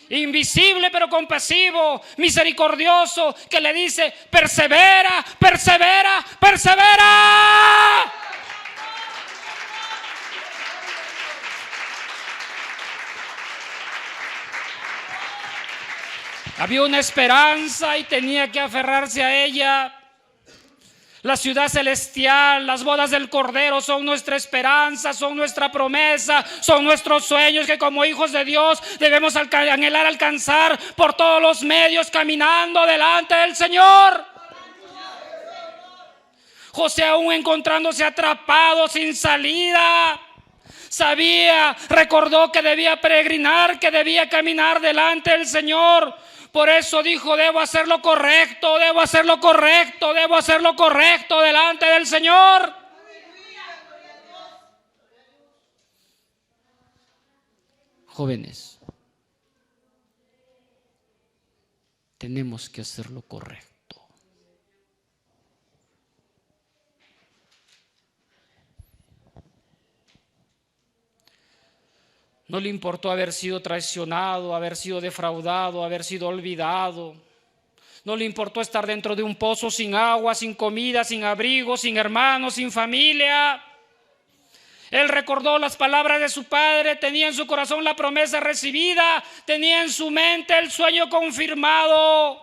S1: Invisible pero compasivo, misericordioso, que le dice, persevera, persevera, persevera. Había una esperanza y tenía que aferrarse a ella. La ciudad celestial, las bodas del Cordero son nuestra esperanza, son nuestra promesa, son nuestros sueños que como hijos de Dios debemos anhelar alcanzar por todos los medios, caminando delante del Señor. José, aún encontrándose atrapado sin salida, recordó que debía peregrinar, que debía caminar delante del Señor. Por eso dijo, debo hacer lo correcto, debo hacer lo correcto, debo hacer lo correcto delante del Señor. Jóvenes, tenemos que hacer lo correcto. No le importó haber sido traicionado, haber sido defraudado, haber sido olvidado. No le importó estar dentro de un pozo sin agua, sin comida, sin abrigo, sin hermanos, sin familia. Él recordó las palabras de su padre, tenía en su corazón la promesa recibida, tenía en su mente el sueño confirmado.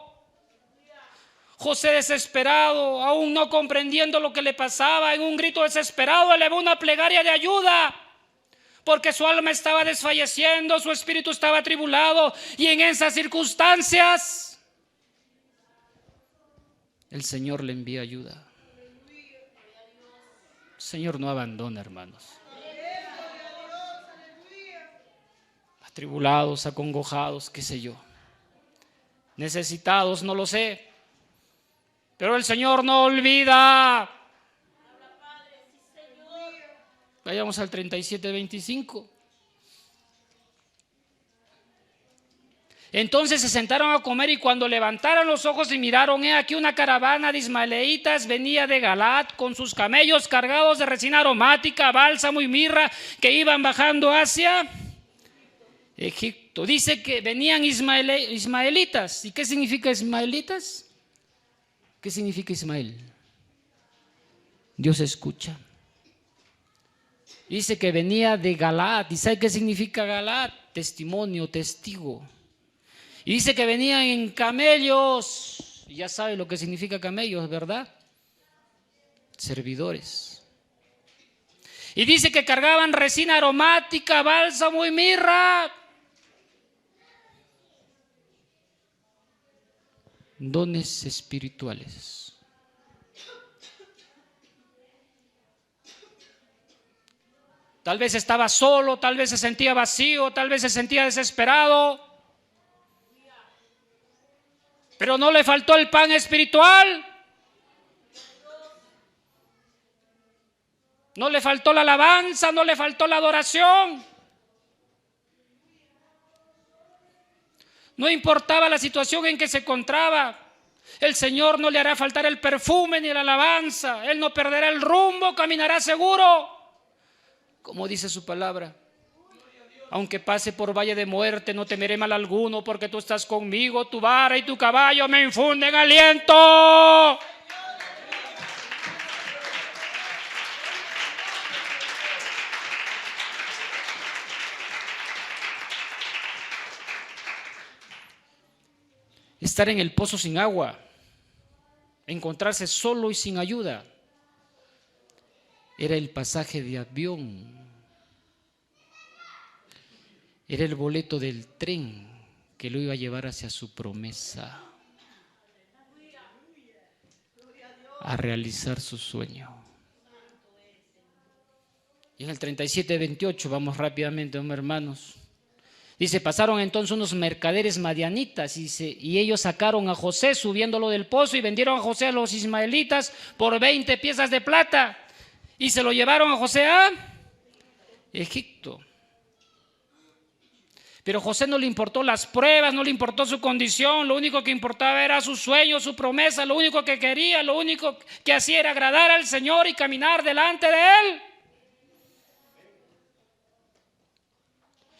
S1: José, desesperado, aún no comprendiendo lo que le pasaba, en un grito desesperado elevó una plegaria de ayuda. Porque su alma estaba desfalleciendo, su espíritu estaba atribulado, y en esas circunstancias el Señor le envía ayuda. El Señor no abandona, hermanos. Atribulados, acongojados, qué sé yo. Necesitados, no lo sé. Pero el Señor no olvida. Vayamos al 37:25. Entonces se sentaron a comer y cuando levantaron los ojos y miraron, he aquí una caravana de ismaelitas venía de Galaad con sus camellos cargados de resina aromática, bálsamo y mirra que iban bajando hacia Egipto. Egipto. Dice que venían ismaelitas. ¿Y qué significa ismaelitas? ¿Qué significa Ismael? Dios escucha. Dice que venía de Galaad. ¿Y sabe qué significa Galaad? Testimonio, testigo. Y dice que venían en camellos. Y ya sabe lo que significa camellos, ¿verdad? Servidores. Y dice que cargaban resina aromática, bálsamo y mirra. Dones espirituales. Tal vez estaba solo, tal vez se sentía vacío, tal vez se sentía desesperado. Pero no le faltó el pan espiritual. No le faltó la alabanza, no le faltó la adoración. No importaba la situación en que se encontraba. El Señor no le hará faltar el perfume ni la alabanza. Él no perderá el rumbo, caminará seguro. Como dice su palabra. Aunque pase por valle de muerte, no temeré mal alguno, porque tú estás conmigo, tu vara y tu caballo me infunden aliento. Estar en el pozo sin agua, encontrarse solo y sin ayuda, era el pasaje de avión, era el boleto del tren que lo iba a llevar hacia su promesa, a realizar su sueño. Y en el 37:28, vamos rápidamente, hermanos. Dice, pasaron entonces unos mercaderes madianitas y ellos sacaron a José subiéndolo del pozo y vendieron a José a los ismaelitas por 20 piezas de plata y se lo llevaron a José a Egipto. Pero José no le importó las pruebas, no le importó su condición, lo único que importaba era su sueño, su promesa, lo único que quería, lo único que hacía era agradar al Señor y caminar delante de Él.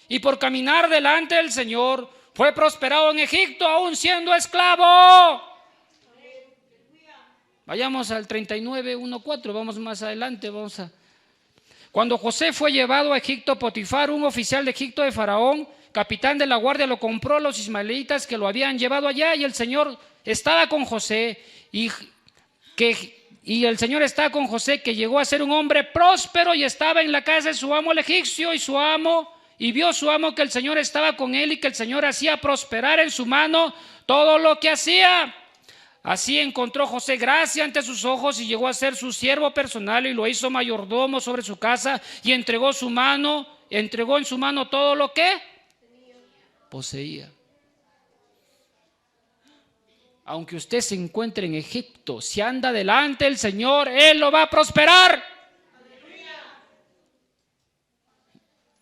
S1: Y por caminar delante del Señor fue prosperado en Egipto, aún siendo esclavo. Vayamos al 39:1-4, vamos más adelante. Cuando José fue llevado a Egipto, Potifar, un oficial de Egipto de Faraón, capitán de la guardia, lo compró a los ismaelitas que lo habían llevado allá, y el Señor estaba con José, y el Señor estaba con José, que llegó a ser un hombre próspero y estaba en la casa de su amo el egipcio, y vio su amo que el Señor estaba con él y que el Señor hacía prosperar en su mano todo lo que hacía. Así encontró José gracia ante sus ojos y llegó a ser su siervo personal y lo hizo mayordomo sobre su casa y entregó en su mano todo lo que poseía. Aunque usted se encuentre en Egipto, si anda delante del Señor, Él lo va a prosperar.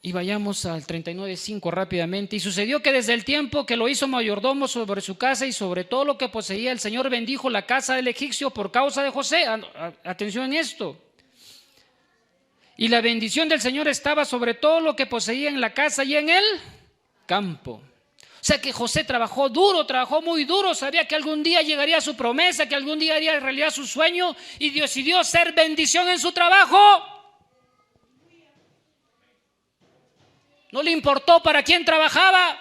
S1: Y vayamos al 39:5 rápidamente. Y sucedió que desde el tiempo que lo hizo mayordomo sobre su casa y sobre todo lo que poseía, el Señor bendijo la casa del egipcio por causa de José. Atención en esto. Y la bendición del Señor estaba sobre todo lo que poseía en la casa y en el campo. O sea que José trabajó duro, trabajó muy duro, sabía que algún día llegaría a su promesa, que algún día haría realidad su sueño y decidió ser bendición en su trabajo. No le importó para quién trabajaba.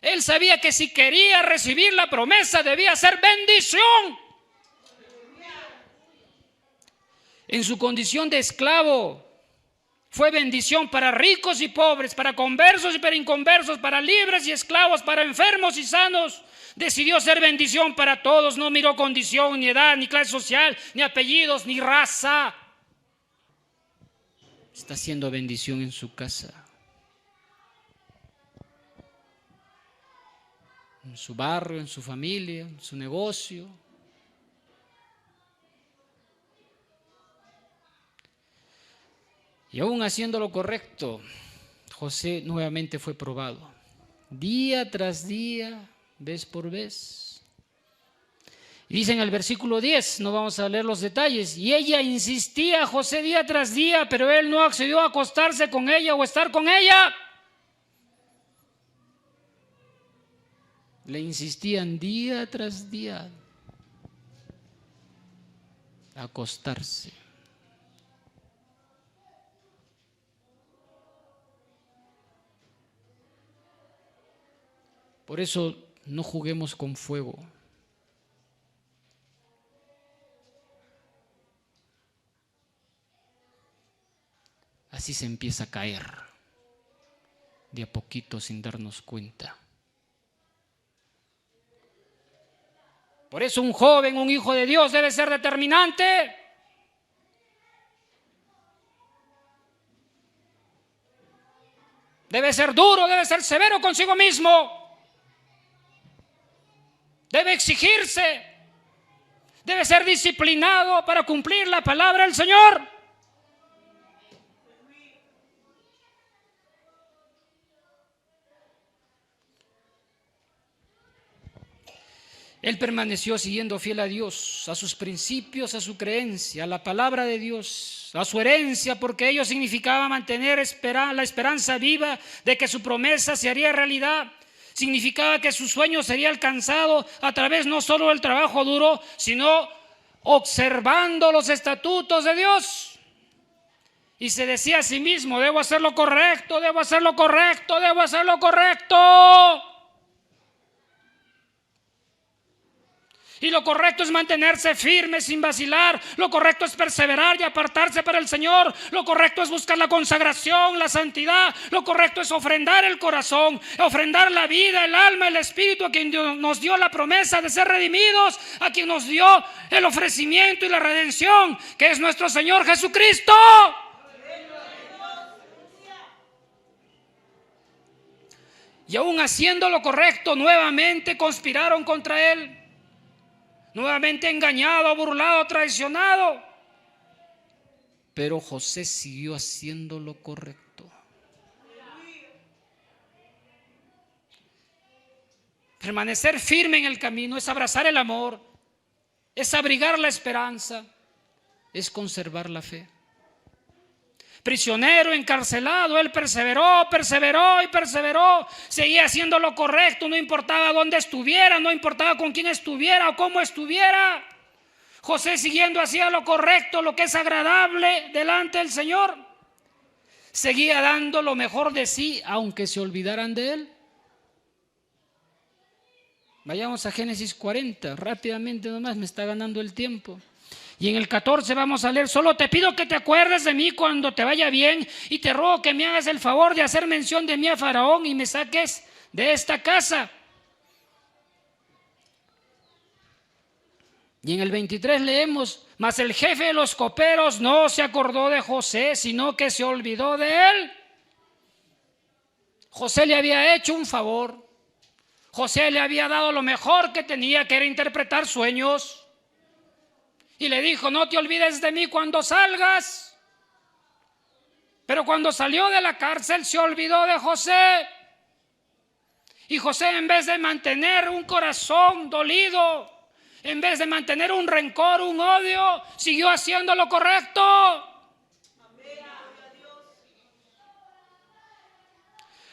S1: Él sabía que si quería recibir la promesa debía ser bendición. En su condición de esclavo fue bendición para ricos y pobres, para conversos y para inconversos, para libres y esclavos, para enfermos y sanos. Decidió ser bendición para todos. No miró condición, ni edad, ni clase social, ni apellidos, ni raza. Está haciendo bendición en su casa, en su barrio, en su familia, en su negocio. Y aún haciendo lo correcto, José nuevamente fue probado, día tras día, vez por vez. Y dice en el versículo 10, no vamos a leer los detalles, y ella insistía a José día tras día, pero él no accedió a acostarse con ella o estar con ella. Le insistían día tras día a acostarse. Por eso no juguemos con fuego. Así se empieza a caer, de a poquito sin darnos cuenta. Por eso un joven, un hijo de Dios debe ser determinante. Debe ser duro, debe ser severo consigo mismo. Debe exigirse. Debe ser disciplinado para cumplir la palabra del Señor. Él permaneció siguiendo fiel a Dios, a sus principios, a su creencia, a la palabra de Dios, a su herencia, porque ello significaba mantener la esperanza viva de que su promesa se haría realidad. Significaba que su sueño sería alcanzado a través no solo del trabajo duro, sino observando los estatutos de Dios. Y se decía a sí mismo: debo hacer lo correcto, debo hacer lo correcto, debo hacer lo correcto. Y lo correcto es mantenerse firme sin vacilar. Lo correcto es perseverar y apartarse para el Señor. Lo correcto es buscar la consagración, la santidad. Lo correcto es ofrendar el corazón, ofrendar la vida, el alma, el espíritu, a quien nos dio la promesa de ser redimidos, a quien nos dio el ofrecimiento y la redención, que es nuestro Señor Jesucristo. Y aún haciendo lo correcto, nuevamente conspiraron contra él. Nuevamente engañado, burlado, traicionado. Pero José siguió haciendo lo correcto. Permanecer firme en el camino es abrazar el amor, es abrigar la esperanza, es conservar la fe. Prisionero, encarcelado, él perseveró, perseveró y perseveró. Seguía haciendo lo correcto, no importaba dónde estuviera, no importaba con quién estuviera o cómo estuviera. José siguiendo hacía lo correcto, lo que es agradable delante del Señor. Seguía dando lo mejor de sí, aunque se olvidaran de él. Vayamos a Génesis 40, rápidamente nomás, me está ganando el tiempo. Y en el 14 vamos a leer: solo te pido que te acuerdes de mí cuando te vaya bien, y te ruego que me hagas el favor de hacer mención de mí a Faraón y me saques de esta casa. Y en el 23 leemos: mas el jefe de los coperos no se acordó de José, sino que se olvidó de él. José le había hecho un favor. José le había dado lo mejor que tenía, que era interpretar sueños. Y le dijo: no te olvides de mí cuando salgas. Pero cuando salió de la cárcel se olvidó de José. Y José, en vez de mantener un corazón dolido, en vez de mantener un rencor, un odio, siguió haciendo lo correcto.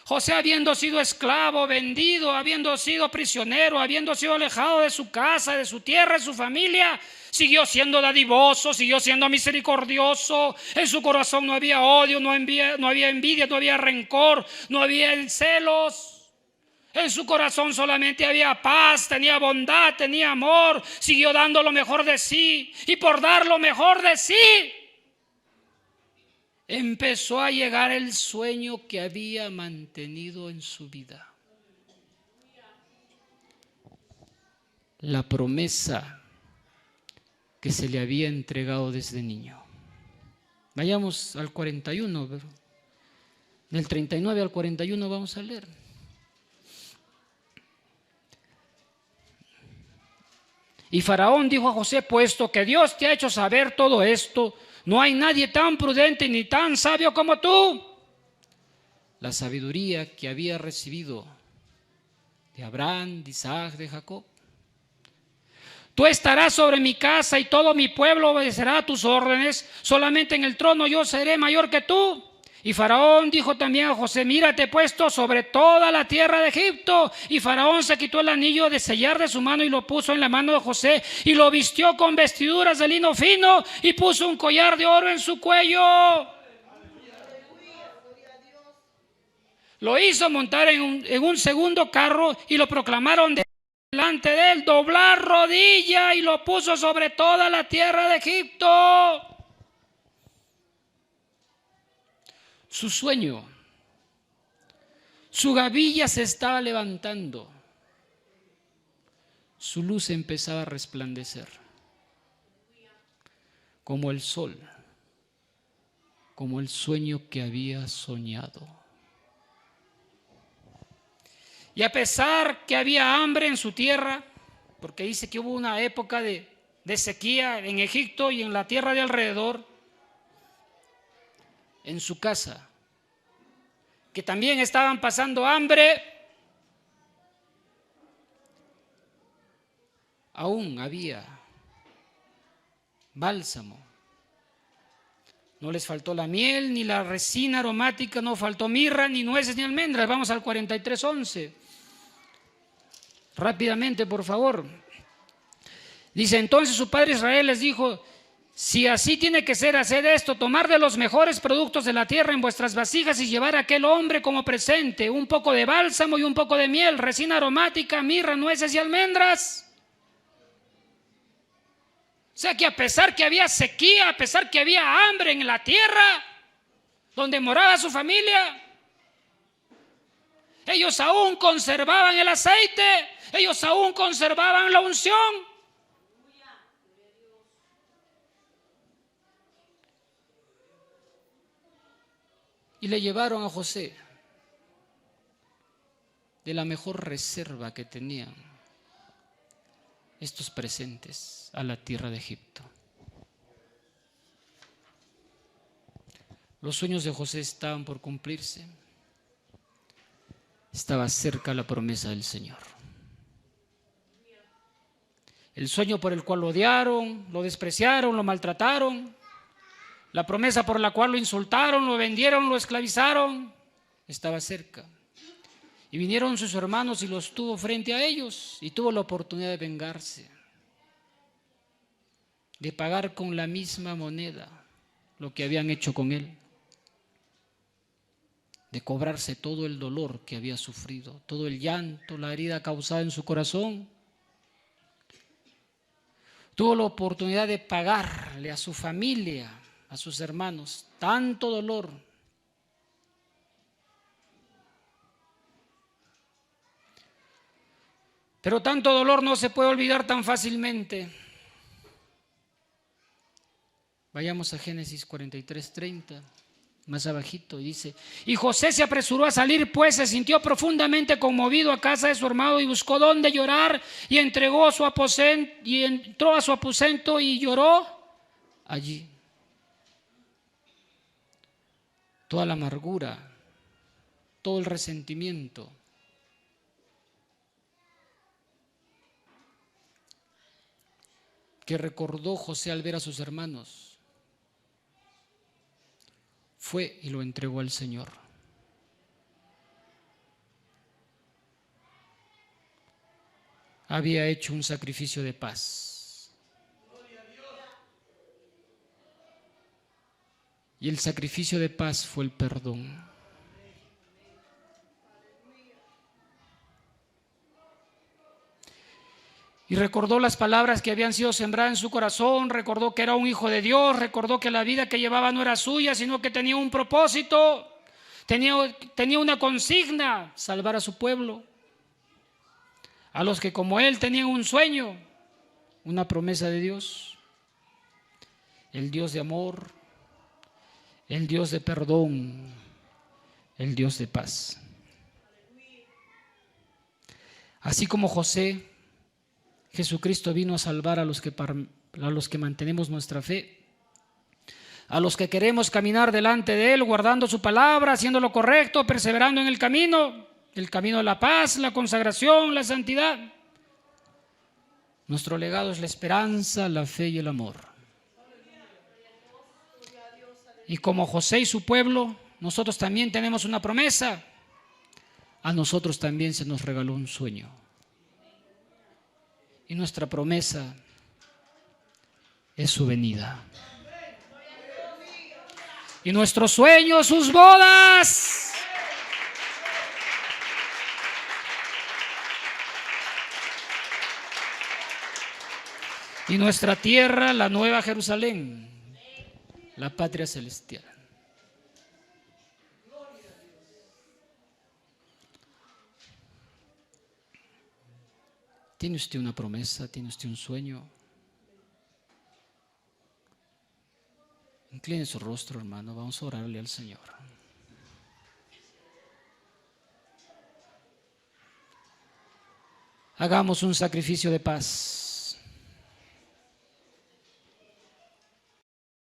S1: José, habiendo sido esclavo, vendido, habiendo sido prisionero, habiendo sido alejado de su casa, de su tierra, de su familia, siguió siendo dadivoso, siguió siendo misericordioso. En su corazón no había odio, no había envidia, no había rencor, no había celos. En su corazón solamente había paz, tenía bondad, tenía amor. Siguió dando lo mejor de sí, y por dar lo mejor de sí empezó a llegar el sueño que había mantenido en su vida. La promesa que se le había entregado desde niño. Vayamos al 41, del 39 al 41 vamos a leer. Y Faraón dijo a José: puesto que Dios te ha hecho saber todo esto, no hay nadie tan prudente ni tan sabio como tú. La sabiduría que había recibido de Abraham, de Isaac, de Jacob. Tú estarás sobre mi casa y todo mi pueblo obedecerá a tus órdenes. Solamente en el trono yo seré mayor que tú. Y Faraón dijo también a José: mira, te he puesto sobre toda la tierra de Egipto. Y Faraón se quitó el anillo de sellar de su mano y lo puso en la mano de José, y lo vistió con vestiduras de lino fino y puso un collar de oro en su cuello. Lo hizo montar en un segundo carro y lo proclamaron delante de él doblar rodilla, y lo puso sobre toda la tierra de Egipto. Su sueño, su gavilla se estaba levantando, su luz empezaba a resplandecer como el sol, como el sueño que había soñado. Y a pesar que había hambre en su tierra, porque dice que hubo una época de sequía en Egipto y en la tierra de alrededor, en su casa, que también estaban pasando hambre, aún había bálsamo. No les faltó la miel, ni la resina aromática, no faltó mirra, ni nueces, ni almendras. Vamos al 43:11. Rápidamente, por favor. Dice: entonces su padre Israel les dijo: si así tiene que ser, haced esto: tomar de los mejores productos de la tierra en vuestras vasijas y llevar a aquel hombre como presente un poco de bálsamo y un poco de miel, resina aromática, mirra, nueces y almendras. O sea que a pesar que había sequía, a pesar que había hambre en la tierra donde moraba su familia, ellos aún conservaban el aceite, ellos aún conservaban la unción. Y le llevaron a José de la mejor reserva que tenían estos presentes a la tierra de Egipto. Los sueños de José estaban por cumplirse. Estaba cerca la promesa del Señor. El sueño por el cual lo odiaron, lo despreciaron, lo maltrataron, la promesa por la cual lo insultaron, lo vendieron, lo esclavizaron, estaba cerca. Y vinieron sus hermanos y los tuvo frente a ellos, y tuvo la oportunidad de vengarse, de pagar con la misma moneda lo que habían hecho con él, de cobrarse todo el dolor que había sufrido, todo el llanto, la herida causada en su corazón. Tuvo la oportunidad de pagarle a su familia, a sus hermanos, tanto dolor. Pero tanto dolor no se puede olvidar tan fácilmente. Vayamos a Génesis 43:30, más abajito, y dice: y José se apresuró a salir, pues se sintió profundamente conmovido a casa de su hermano y buscó dónde llorar, y entró a su aposento y lloró allí. Toda la amargura, todo el resentimiento, que recordó José al ver a sus hermanos, fue y lo entregó al Señor. Había hecho un sacrificio de paz. Y el sacrificio de paz fue el perdón. Y recordó las palabras que habían sido sembradas en su corazón, recordó que era un hijo de Dios, recordó que la vida que llevaba no era suya, sino que tenía un propósito, tenía una consigna: salvar a su pueblo, a los que como él tenían un sueño, una promesa de Dios, el Dios de amor, el Dios de perdón, el Dios de paz. Así como José, Jesucristo vino a salvar a los que mantenemos nuestra fe, a los que queremos caminar delante de Él, guardando su palabra, haciendo lo correcto, perseverando en el camino de la paz, la consagración, la santidad. Nuestro legado es la esperanza, la fe y el amor. Y como José y su pueblo, nosotros también tenemos una promesa. A nosotros también se nos regaló un sueño. Y nuestra promesa es su venida. Y nuestro sueño, sus bodas. Y nuestra tierra, la nueva Jerusalén, la patria celestial. ¿Tiene usted una promesa? ¿Tiene usted un sueño? Incline su rostro, hermano. Vamos a orarle al Señor. Hagamos un sacrificio de paz.